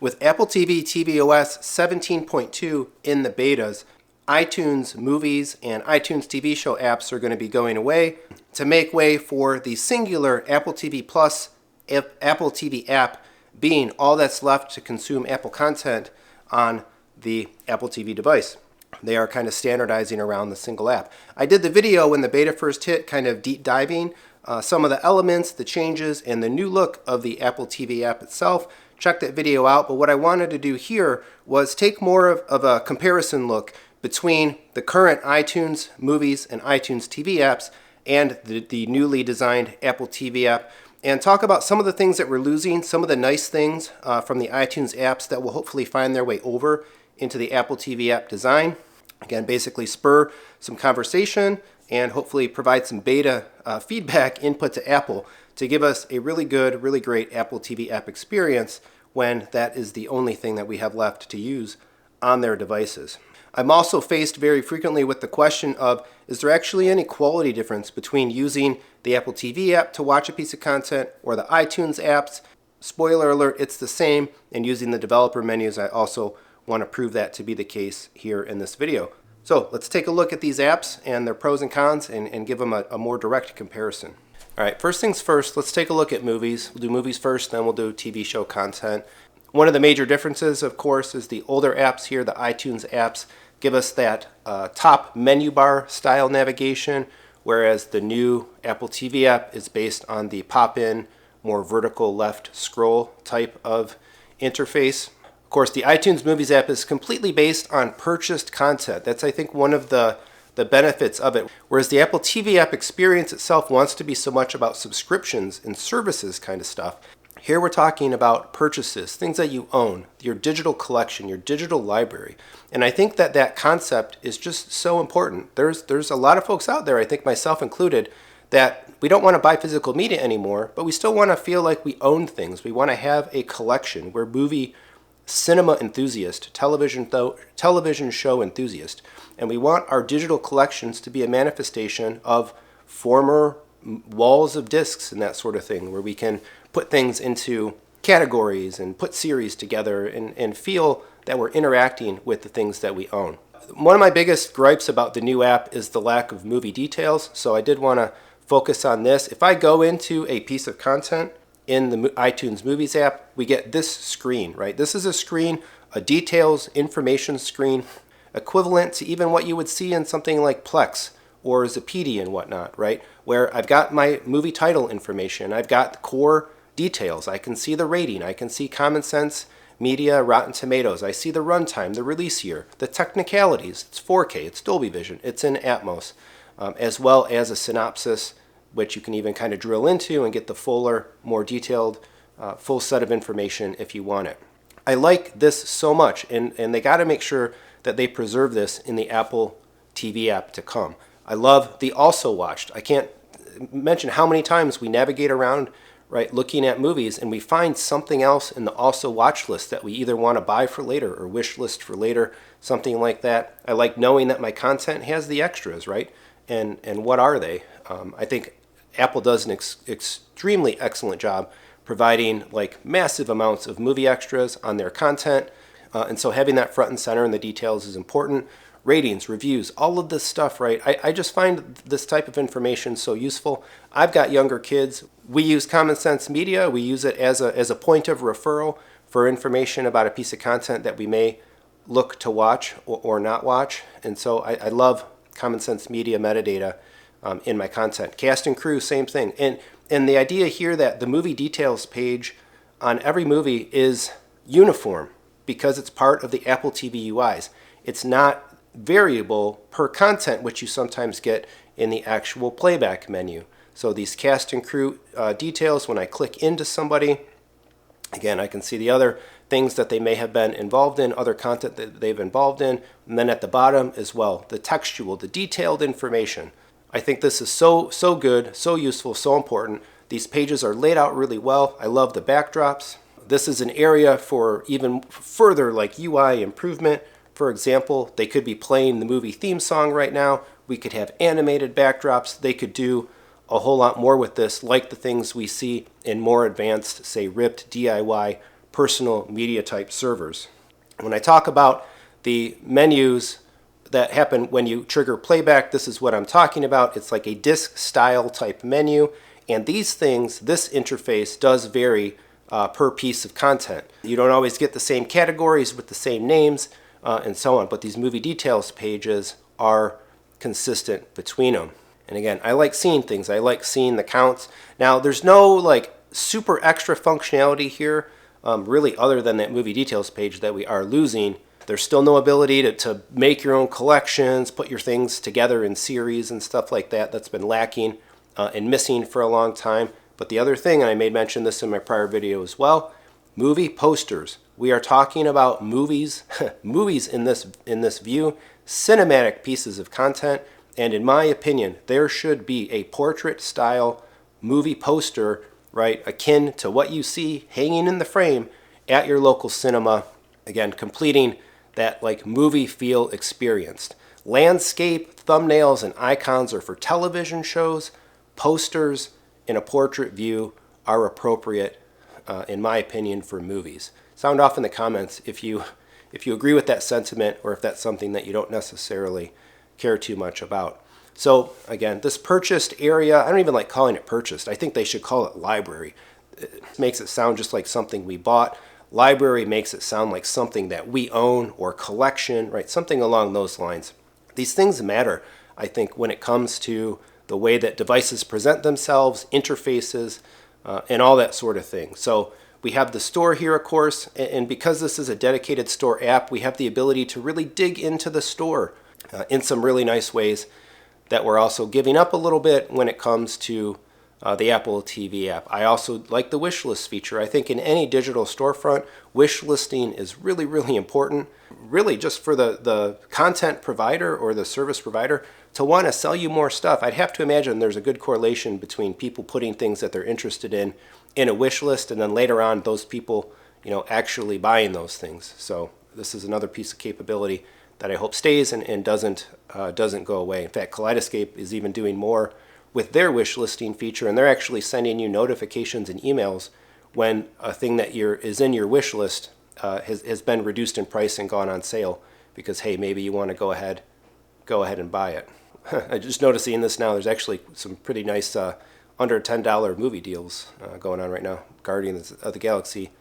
With Apple TV tvOS 17.2 in the betas, iTunes Movies and iTunes TV Show apps are going to be going away to make way for the singular Apple TV Plus Apple TV app being all that's left to consume Apple content on the Apple TV device. They are kind of standardizing around the single app. I did the video when the beta first hit, kind of deep diving some of the elements, the changes, and the new look of the Apple TV app itself. Check that video out, but what I wanted to do here was take more of a comparison look between the current iTunes Movies and iTunes TV apps and the newly designed Apple TV app, and talk about some of the things that we're losing, some of the nice things from the iTunes apps that will hopefully find their way over into the Apple TV app design. Again, basically spur some conversation and hopefully provide some beta feedback input to Apple to give us a really good, really great Apple TV app experience when that is the only thing that we have left to use on their devices. I'm also faced very frequently with the question of, is there actually any quality difference between using the Apple TV app to watch a piece of content or the iTunes apps? Spoiler alert, it's the same, and using the developer menus, I also want to prove that to be the case here in this video. So let's take a look at these apps and their pros and cons and give them a more direct comparison. All right, first things first, let's take a look at movies. We'll do movies first, then we'll do TV show content. One of the major differences, of course, is the older apps here, the iTunes apps, give us that top menu bar style navigation, whereas the new Apple TV app is based on the pop-in, more vertical left scroll type of interface. Of course, the iTunes Movies app is completely based on purchased content. That's, I think, one of the benefits of it. Whereas the Apple TV app experience itself wants to be so much about subscriptions and services kind of stuff. Here we're talking about purchases, things that you own, your digital collection, your digital library. And I think that concept is just so important. There's a lot of folks out there, I think myself included, that we don't want to buy physical media anymore, but we still want to feel like we own things. We want to have a collection. We're cinema enthusiast, television show enthusiast, and we want our digital collections to be a manifestation of former walls of discs and that sort of thing, where we can put things into categories and put series together and feel that we're interacting with the things that we own. One of my biggest gripes about the new app is the lack of movie details, so I did want to focus on this. If I go into a piece of content in the iTunes Movies app, we get this screen, right? This is a screen, a details information screen, equivalent to even what you would see in something like Plex or Zappiti and whatnot, right? Where I've got my movie title information, I've got core details, I can see the rating, I can see Common Sense Media, Rotten Tomatoes, I see the runtime, the release year, the technicalities, it's 4K, it's Dolby Vision, it's in Atmos, as well as a synopsis, which you can even kind of drill into and get the fuller, more detailed, full set of information if you want it. I like this so much, and they got to make sure that they preserve this in the Apple TV app to come. I love the Also Watched. I can't mention how many times we navigate around, right, looking at movies, and we find something else in the Also Watch list that we either want to buy for later or wish list for later, something like that. I like knowing that my content has the extras, right? And what are they? I think Apple does an extremely excellent job providing like massive amounts of movie extras on their content. And so having that front and center in the details is important. Ratings, reviews, all of this stuff, right? I just find this type of information so useful. I've got younger kids. We use Common Sense Media. We use it as a point of referral for information about a piece of content that we may look to watch or not watch. And so I love Common Sense Media metadata in my content. Cast and crew, same thing. And the idea here that the movie details page on every movie is uniform because it's part of the Apple TV UIs. It's not variable per content, which you sometimes get in the actual playback menu. So these cast and crew details, when I click into somebody, again, I can see the other things that they may have been involved in, other content that they've involved in, and then at the bottom as well, the textual, the detailed information. I think this is so good, so useful, so important. These pages are laid out really well. I love the backdrops. This is an area for even further like UI improvement. For example, they could be playing the movie theme song right now. We could have animated backdrops. They could do a whole lot more with this, like the things we see in more advanced, say, ripped DIY personal media type servers. When I talk about the menus that happen when you trigger playback, this is what I'm talking about. It's like a disk style type menu, and these things, this interface does vary per piece of content. You don't always get the same categories with the same names and so on, but these movie details pages are consistent between them. And again, I like seeing things. I like seeing the counts. Now, there's no like super extra functionality here, really, other than that movie details page that we are losing. There's still no ability to make your own collections, put your things together in series and stuff like that. That's been lacking and missing for a long time. But the other thing, and I made mention this in my prior video as well, movie posters. We are talking about movies, movies in this view, cinematic pieces of content. And in my opinion, there should be a portrait style movie poster, right, akin to what you see hanging in the frame at your local cinema. Again, completing that like movie feel experience. Landscape, thumbnails, and icons are for television shows. Posters in a portrait view are appropriate, in my opinion, for movies. Sound off in the comments if you agree with that sentiment, or if that's something that you don't necessarily care too much about. So again, this purchased area, I don't even like calling it purchased. I think they should call it library. It makes it sound just like something we bought. Library makes it sound like something that we own, or collection, right? Something along those lines. These things matter, I think, when it comes to the way that devices present themselves, interfaces, and all that sort of thing. So we have the store here, of course, and because this is a dedicated store app, we have the ability to really dig into the store in some really nice ways that we're also giving up a little bit when it comes to the Apple TV app. I also like the wish list feature. I think in any digital storefront, wish listing is really, really important, really just for the content provider or the service provider to want to sell you more stuff. I'd have to imagine there's a good correlation between people putting things that they're interested in a wish list, and then later on those people, actually buying those things. So this is another piece of capability that I hope stays and doesn't go away. In fact, Kaleidoscape is even doing more with their wish listing feature, and they're actually sending you notifications and emails when a thing that is in your wish list has been reduced in price and gone on sale, because hey, maybe you want to go ahead and buy it. I just noticing this now. There's actually some pretty nice under $10 movie deals going on right now. Guardians of the Galaxy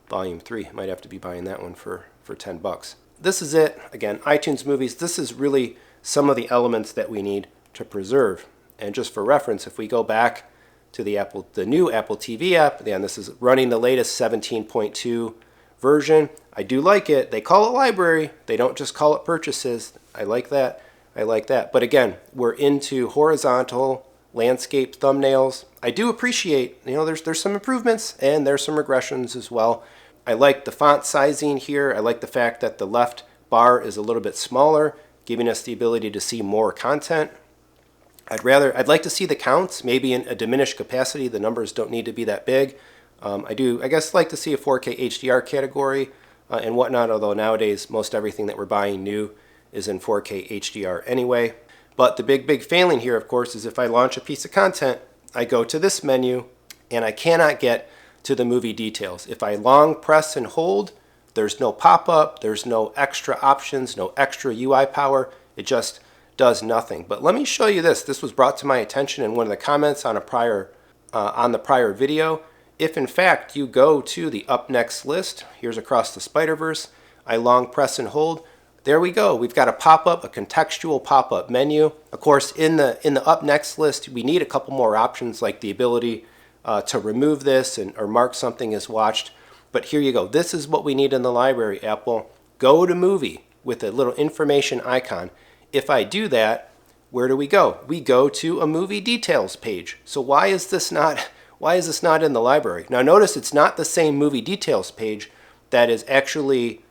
Volume 3. Might have to be buying that one for $10. This is it. Again, iTunes Movies. This is really some of the elements that we need to preserve. And just for reference, if we go back to the new Apple TV app, again, this is running the latest 17.2 version. I do like it. They call it library. They don't just call it purchases. I like that. But again, we're into horizontal landscape thumbnails. I do appreciate, there's some improvements and there's some regressions as well. I like the font sizing here. I like the fact that the left bar is a little bit smaller, giving us the ability to see more content. I'd like to see the counts, maybe in a diminished capacity. The numbers don't need to be that big. I guess like to see a 4K HDR category and whatnot, although nowadays most everything that we're buying new is in 4K HDR anyway. But the big failing here, of course, is if I launch a piece of content, I go to this menu and I cannot get to the movie details. If I long press and hold, there's no pop-up, there's no extra options, no extra UI power. It just does nothing. But let me show you this. This was brought to my attention in one of the comments on the prior video. If in fact you go to the up next list, here's Across the Spider-Verse, I long press and hold, there we go. We've got a pop-up, a contextual pop-up menu. Of course, in the up next list, we need a couple more options, like the ability to remove this or mark something as watched. But here you go. This is what we need in the library, Apple. Go to movie with a little information icon. If I do that, where do we go? We go to a movie details page. So why is this not in the library? Now notice it's not the same movie details page that is actually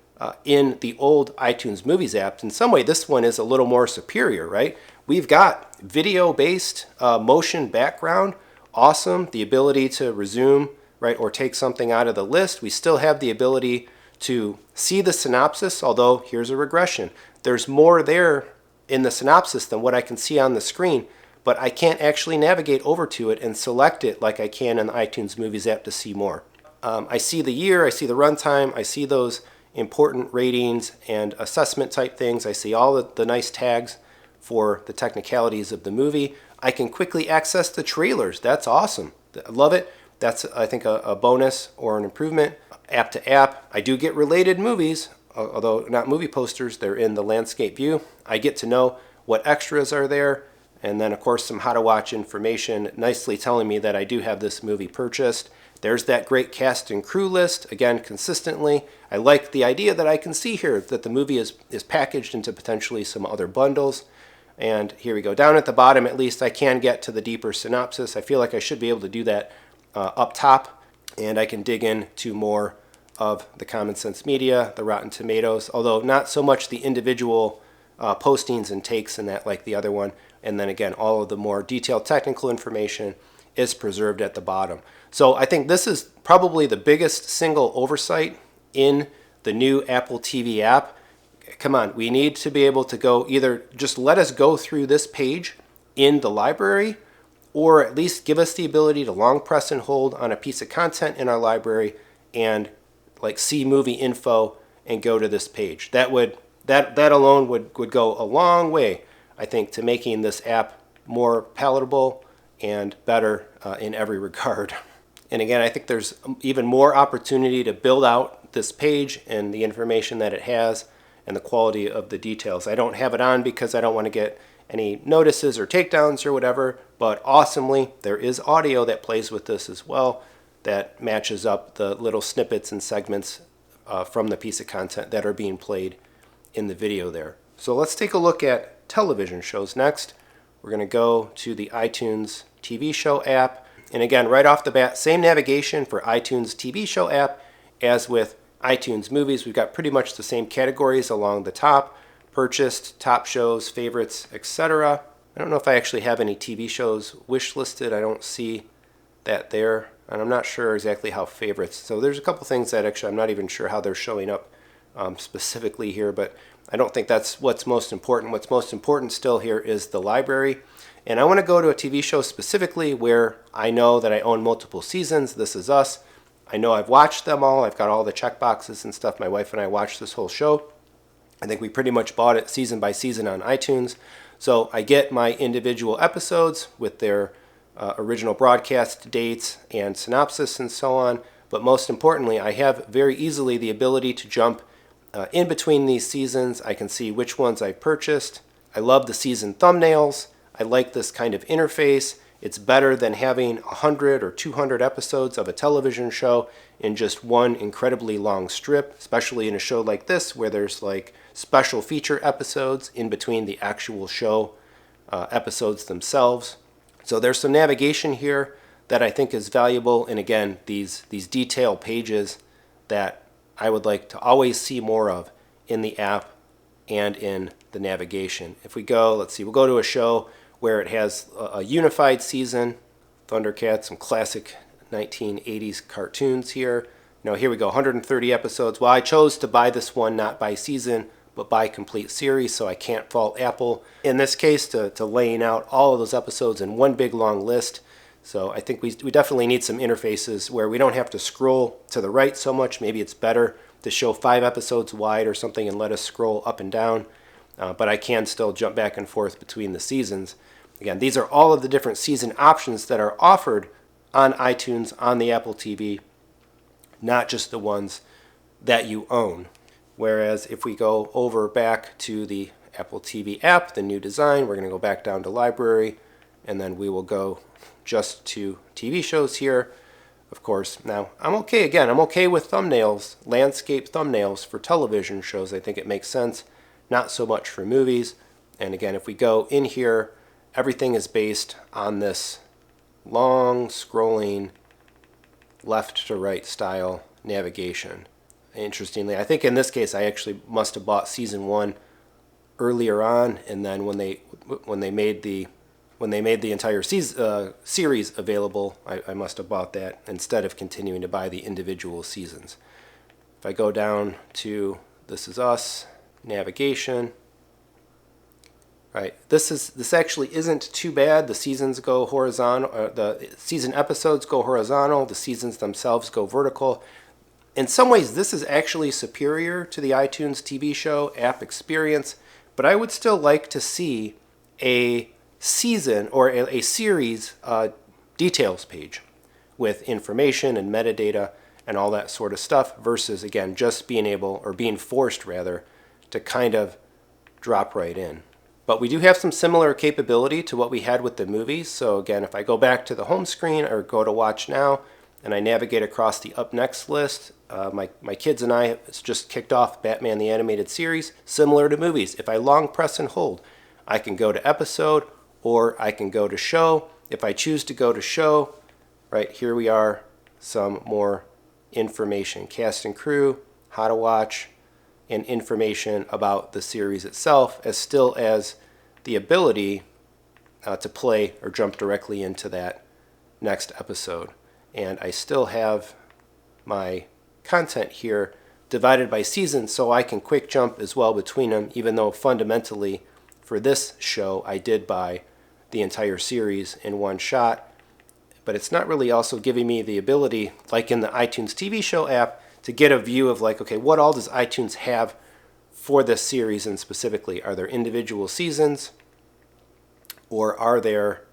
in the old iTunes Movies app. In some way, this one is a little more superior, right? We've got video-based motion background, awesome. The ability to resume, right, or take something out of the list. We still have the ability to see the synopsis, although here's a regression. There's more there in the synopsis than what I can see on the screen, but I can't actually navigate over to it and select it like I can in the iTunes Movies app to see more. I see the year, I see the runtime, I see those important ratings and assessment type things. I see all the nice tags for the technicalities of the movie. I can quickly access the trailers. That's awesome. I love it. That's, I think, a bonus or an improvement. App to app, I do get related movies, although not movie posters. They're in the landscape view. I get to know what extras are there, and then, of course, some how to watch information nicely telling me that I do have this movie purchased. There's that great cast and crew list, again, consistently. I like the idea that I can see here that the movie is packaged into potentially some other bundles. And here we go. Down at the bottom, at least, I can get to the deeper synopsis. I feel like I should be able to do that up top, and I can dig into more of the Common Sense Media, the Rotten Tomatoes, although not so much the individual postings and takes in that like the other one. And then again, all of the more detailed technical information is preserved at the bottom. So I think this is probably the biggest single oversight in the new Apple TV app. Come on, we need to be able to go either just let us go through this page in the library, or at least give us the ability to long press and hold on a piece of content in our library and like see movie info and go to this page. That alone would go a long way, I think, to making this app more palatable and better in every regard. And again, I think there's even more opportunity to build out this page and the information that it has and the quality of the details. I don't have it on because I don't want to get any notices or takedowns or whatever, but awesomely, there is audio that plays with this as well that matches up the little snippets and segments from the piece of content that are being played in the video there. So let's take a look at television shows next. We're going to go to the iTunes TV show app. And again, right off the bat, same navigation for iTunes TV show app as with iTunes movies. We've got pretty much the same categories along the top: purchased, top shows, favorites, etc. I don't know if I actually have any TV shows wish listed. I don't see that there. And I'm not sure exactly how favorites. So there's a couple things that actually I'm not even sure how they're showing up specifically here, but I don't think that's what's most important. What's most important still here is the library. And I want to go to a TV show specifically where I know that I own multiple seasons. This Is Us. I know I've watched them all. I've got all the check boxes and stuff. My wife and I watched this whole show. I think we pretty much bought it season by season on iTunes. So I get my individual episodes with their original broadcast dates and synopsis and so on. But most importantly, I have very easily the ability to jump in between these seasons. I can see which ones I purchased. I love the season thumbnails. I like this kind of interface. It's better than having 100 or 200 episodes of a television show in just one incredibly long strip, especially in a show like this where there's like special feature episodes in between the actual show episodes themselves. So there's some navigation here that I think is valuable. And again, these detail pages that I would like to always see more of in the app and in the navigation. If we go, let's see, we'll go to a show where it has a unified season, Thundercats, some classic 1980s cartoons here. Now here we go, 130 episodes. Well, I chose to buy this one not by season, but by complete series, so I can't fault Apple in this case to laying out all of those episodes in one big long list. So I think we definitely need some interfaces where we don't have to scroll to the right so much. Maybe it's better to show 5 episodes wide or something and let us scroll up and down. But I can still jump back and forth between the seasons. Again, these are all of the different season options that are offered on iTunes, on the Apple TV, not just the ones that you own. Whereas if we go over back to the Apple TV app, the new design, we're going to go back down to library, and then we will go just to TV shows here. Of course, now I'm okay with thumbnails, landscape thumbnails for television shows. I think it makes sense, not so much for movies. And again, if we go in here, everything is based on this long scrolling left to right style navigation. Interestingly, I think in this case I actually must have bought season 1 earlier on, and then when they made the entire series available, I must have bought that instead of continuing to buy the individual seasons. If I go down to This Is Us, navigation, Right. This actually isn't too bad. The seasons go horizontal. The season episodes go horizontal. The seasons themselves go vertical. In some ways, this is actually superior to the iTunes TV show app experience, but I would still like to see a season or a series details page with information and metadata and all that sort of stuff versus, again, just being able, or being forced rather, to kind of drop right in. But we do have some similar capability to what we had with the movies. So again, if I go back to the home screen or go to Watch Now and I navigate across the Up Next list, my kids and I just kicked off Batman the Animated Series, similar to movies. If I long press and hold, I can go to episode or I can go to show. If I choose to go to show, right here we are, some more information, cast and crew, how to watch, and information about the series itself, as still as the ability to play or jump directly into that next episode. And I still have my content here divided by season, so I can quick jump as well between them, even though fundamentally for this show I did buy the entire series in one shot. But it's not really also giving me the ability, like in the iTunes TV show app, to get a view of like, okay, what all does iTunes have for this series, and specifically, are there individual seasons or are there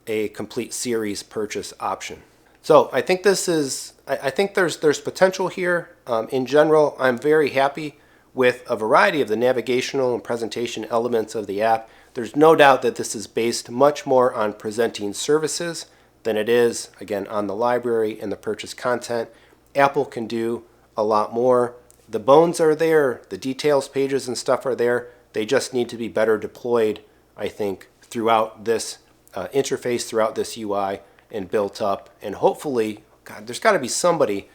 a complete series purchase option? So I think I think there's potential here. In general, I'm very happy with a variety of the navigational and presentation elements of the app. There's no doubt that this is based much more on presenting services than it is, again, on the library and the purchase content. Apple can do a lot more. The bones are there, the details pages and stuff are there. They just need to be better deployed, I think, throughout this interface, throughout this UI, and built up. And hopefully, God, there's got to be somebody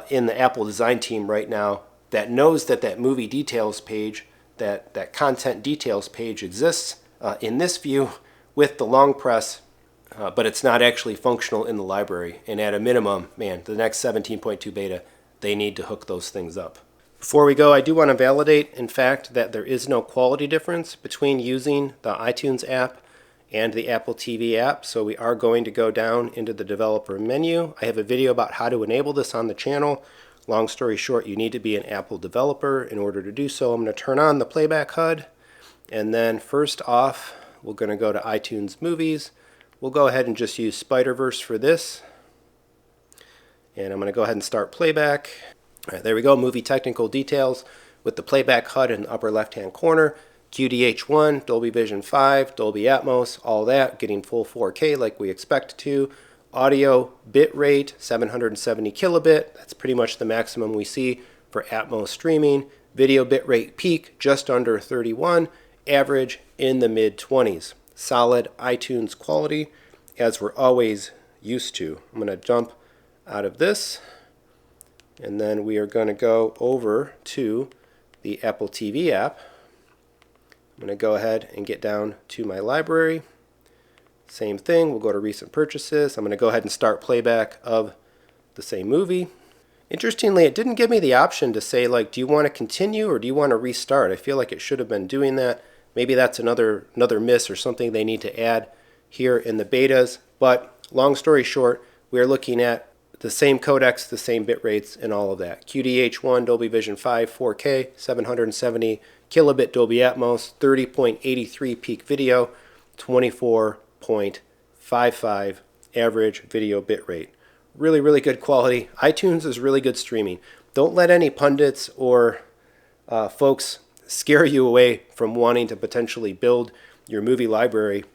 in the Apple design team right now that knows that movie details page, that content details page exists in this view with the long press, but it's not actually functional in the library. And at a minimum, man, the next 17.2 beta, they need to hook those things up. Before we go, I do want to validate, in fact, that there is no quality difference between using the iTunes app and the Apple TV app. So we are going to go down into the developer menu. I have a video about how to enable this on the channel. Long story short, you need to be an Apple developer in order to do so. I'm going to turn on the playback HUD. And then first off, we're going to go to iTunes Movies. We'll go ahead and just use Spider-Verse for this. And I'm going to go ahead and start playback. All right, there we go, movie technical details with the playback HUD in the upper left-hand corner. QDH1, Dolby Vision 5, Dolby Atmos, all that, getting full 4K like we expect to. Audio bit rate, 770 kilobit. That's pretty much the maximum we see for Atmos streaming. Video bit rate peak, just under 31. Average in the mid-20s. Solid iTunes quality, as we're always used to. I'm going to jump out of this, and then we are going to go over to the Apple TV app. I'm going to go ahead and get down to my library. Same thing, we'll go to recent purchases. I'm going to go ahead and start playback of the same movie. Interestingly, it didn't give me the option to say, like, do you want to continue or do you want to restart? I feel like it should have been doing that. Maybe that's another miss or something they need to add here in the betas. But long story short, we're looking at the same codecs, the same bit rates, and all of that. QDH1, Dolby Vision 5, 4K, 770 kilobit Dolby Atmos, 30.83 peak video, 24.55 average video bit rate. Really, really good quality. iTunes is really good streaming. Don't let any pundits or folks scare you away from wanting to potentially build your movie library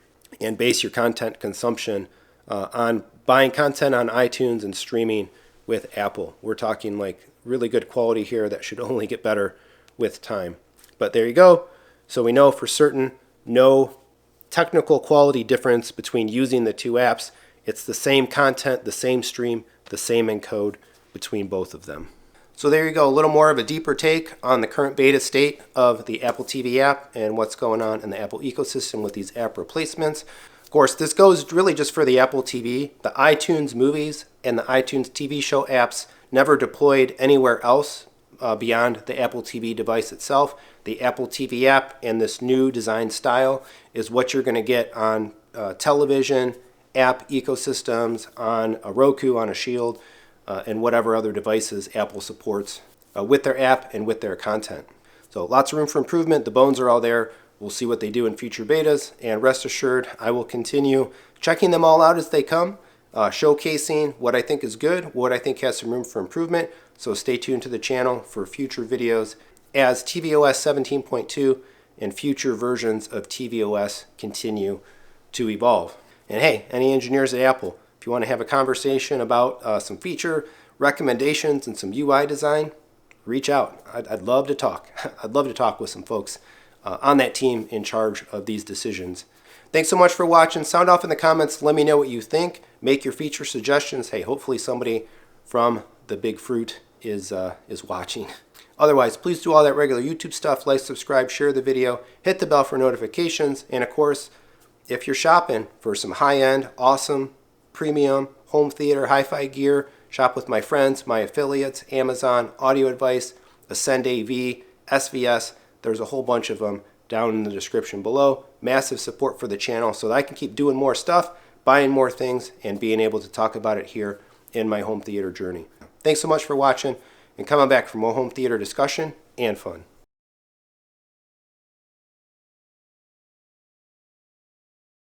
and base your content consumption on buying content on iTunes and streaming with Apple. We're talking like really good quality here that should only get better with time. But there you go. So we know for certain no technical quality difference between using the two apps. It's the same content, the same stream, the same encode between both of them. So there you go, a little more of a deeper take on the current beta state of the Apple TV app and what's going on in the Apple ecosystem with these app replacements. Of course, this goes really just for the Apple TV. The iTunes Movies and the iTunes TV show apps never deployed anywhere else beyond the Apple TV device itself. The Apple TV app and this new design style is what you're going to get on television, app ecosystems, on a Roku, on a Shield, and whatever other devices Apple supports with their app and with their content. So lots of room for improvement. The bones are all there. We'll see what they do in future betas, and rest assured I will continue checking them all out as they come, showcasing what I think is good, what I think has some room for improvement. So stay tuned to the channel for future videos as tvOS 17.2 and future versions of tvOS continue to evolve. And hey, any engineers at Apple, if you want to have a conversation about some feature recommendations and some UI design, reach out. I'd love to talk. I'd love to talk with some folks on that team in charge of these decisions. Thanks so much for watching. Sound off in the comments. Let me know what you think. Make your feature suggestions. Hey, hopefully somebody from the big fruit is watching. Otherwise, please do all that regular YouTube stuff. Like, subscribe, share the video, hit the bell for notifications. And of course, if you're shopping for some high-end, awesome, premium, home theater, hi-fi gear, shop with my friends, my affiliates, Amazon, Audio Advice, Ascend AV, SVS. There's a whole bunch of them down in the description below. Massive support for the channel so that I can keep doing more stuff, buying more things, and being able to talk about it here in my home theater journey. Thanks so much for watching, and coming back for more home theater discussion and fun.